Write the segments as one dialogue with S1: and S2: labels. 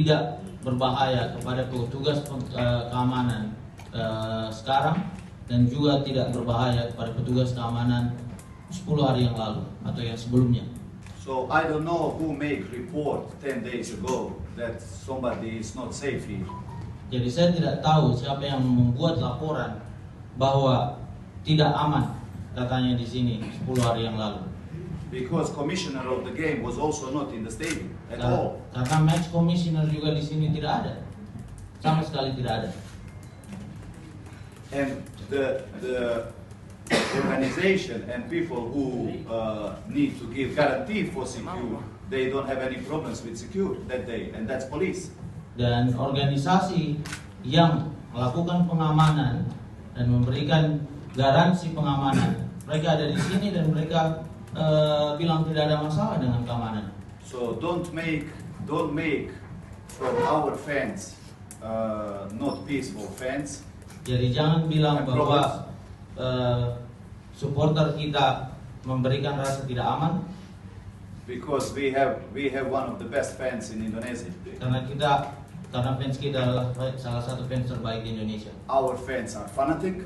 S1: tidak berbahaya kepada petugas keamanan sekarang dan juga tidak berbahaya kepada petugas keamanan 10 hari yang lalu atau yang sebelumnya.
S2: So I don't know who make report 10 days ago that somebody is not safe here.
S1: Jadi saya tidak tahu siapa yang membuat laporan bahwa tidak aman katanya di sini 10 hari yang lalu.
S2: Because commissioner of the game was also not in the stadium at all.
S1: Karena match commissioner juga di sini tidak ada, sama sekali tidak ada.
S2: And the organization and people who need to give guarantee for secure, they don't have any problems with secure that day, and that's police.
S1: Dan organisasi yang melakukan pengamanan dan memberikan garansi pengamanan, mereka ada di sini dan mereka bilang tidak ada masalah dengan keamanan.
S2: So don't make from our fans not peaceful fans.
S1: Jadi jangan bilang bahwa supporter kita memberikan rasa tidak aman.
S2: Because we have one of the best fans in Indonesia.
S1: Karena fans kita adalah salah satu fans terbaik di Indonesia.
S2: Our fans are fanatic.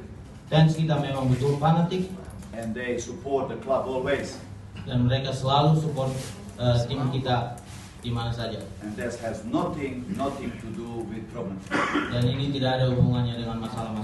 S1: Fans kita memang betul fanatik.
S2: And they support the club always.
S1: Dan mereka selalu support tim kita di mana saja.
S2: And that has nothing to do with problems.
S1: Dan ini tidak ada hubungannya dengan masalah-masalah.